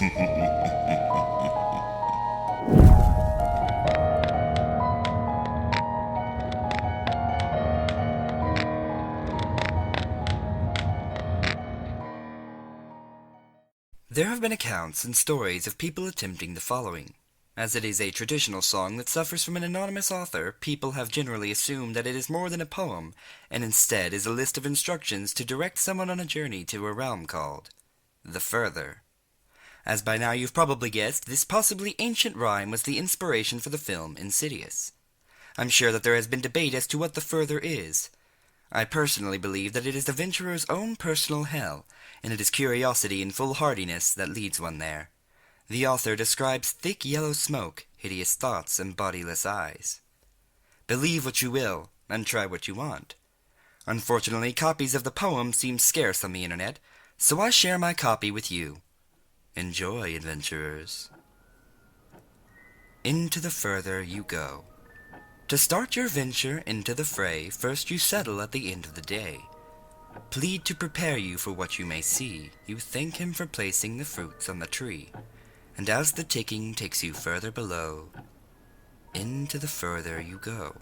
There have been accounts and stories of people attempting the following. As it is a traditional song that suffers from an anonymous author, people have generally assumed that it is more than a poem, and instead is a list of instructions to direct someone on a journey to a realm called the Further. As by now you've probably guessed, this possibly ancient rhyme was the inspiration for the film Insidious. I'm sure that there has been debate as to what the Further is. I personally believe that it is the venturer's own personal hell, and it is curiosity and foolhardiness that leads one there. The author describes thick yellow smoke, hideous thoughts, and bodiless eyes. Believe what you will, and try what you want. Unfortunately, copies of the poem seem scarce on the internet, so I share my copy with you. Enjoy, adventurers. Into the Further you go. To start your venture into the fray, first you settle at the end of the day. Plead to prepare you for what you may see, you thank him for placing the fruits on the tree. And as the ticking takes you further below, into the Further you go.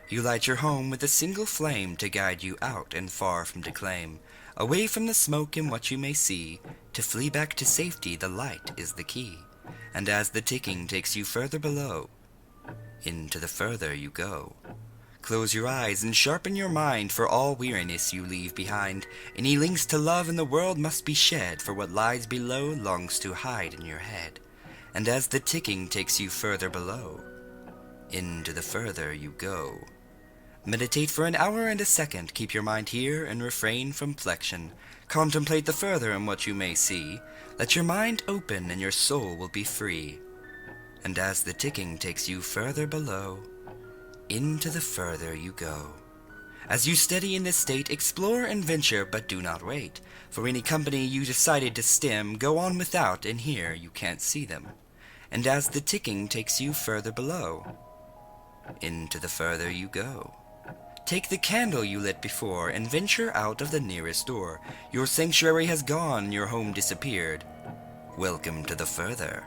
You light your home with a single flame to guide you out and far from declaim. Away from the smoke and what you may see, to flee back to safety the light is the key. And as the ticking takes you further below, into the Further you go. Close your eyes and sharpen your mind, for all weariness you leave behind. Any links to love in the world must be shed, for what lies below longs to hide in your head. And as the ticking takes you further below, into the Further you go. Meditate for an hour and a second, keep your mind here and refrain from flexion. Contemplate the Further and what you may see. Let your mind open and your soul will be free. And as the ticking takes you further below, into the Further you go. As you steady in this state, explore and venture, but do not wait. For any company you decided to stem, go on without, and here you can't see them. And as the ticking takes you further below, into the Further you go. Take the candle you lit before, and venture out of the nearest door. Your sanctuary has gone, your home disappeared. Welcome to the Further,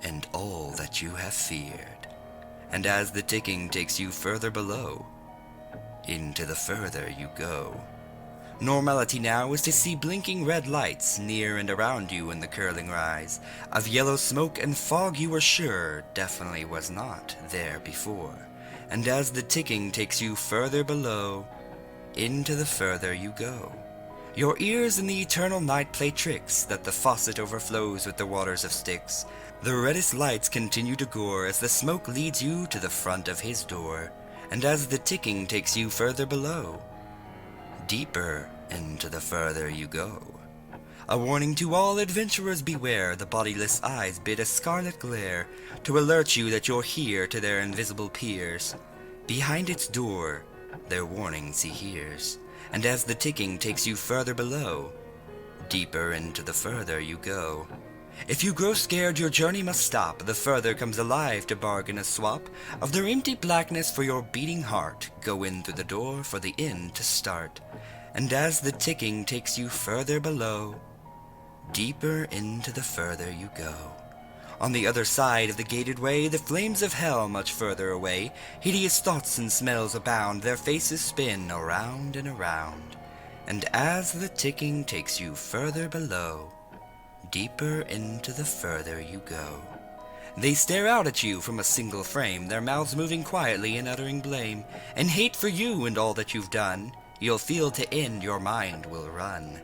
and all that you have feared. And as the ticking takes you further below, into the Further you go. Normality now is to see blinking red lights near and around you in the curling rise. Of yellow smoke and fog you were sure definitely was not there before. And as the ticking takes you further below, into the Further you go. Your ears in the eternal night play tricks, that the faucet overflows with the waters of Styx. The reddest lights continue to gore as the smoke leads you to the front of his door. And as the ticking takes you further below, deeper into the Further you go. A warning to all adventurers, beware, the bodiless eyes bid a scarlet glare, to alert you that you're here to their invisible peers. Behind its door, their warnings he hears. And as the ticking takes you further below, deeper into the Further you go. If you grow scared, your journey must stop. The Further comes alive to bargain a swap of their empty blackness for your beating heart. Go in through the door for the end to start. And as the ticking takes you further below, deeper into the Further you go. On the other side of the gated way, the flames of hell much further away, hideous thoughts and smells abound, their faces spin around and around. And as the ticking takes you further below, deeper into the Further you go. They stare out at you from a single frame, their mouths moving quietly and uttering blame, and hate for you and all that you've done. You'll feel to end your mind will run.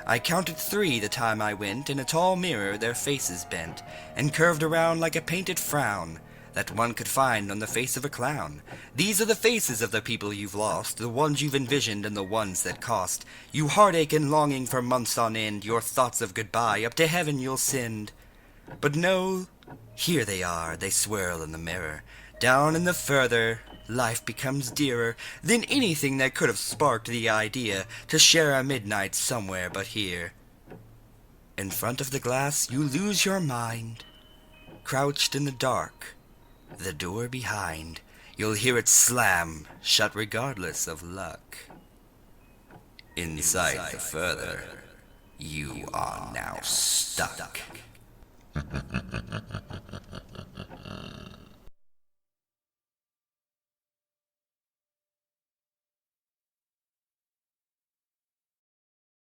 I counted 3 the time I went, in a tall mirror their faces bent, and curved around like a painted frown, that one could find on the face of a clown. These are the faces of the people you've lost, the ones you've envisioned and the ones that cost you heartache and longing for months on end. Your thoughts of goodbye up to heaven you'll send. But no, here they are, they swirl in the mirror. Down in the Further, life becomes dearer than anything that could have sparked the idea to share a midnight somewhere but here. In front of the glass you lose your mind, crouched in the dark, the door behind. You'll hear it slam shut regardless of luck. Inside the Further, you are now stuck.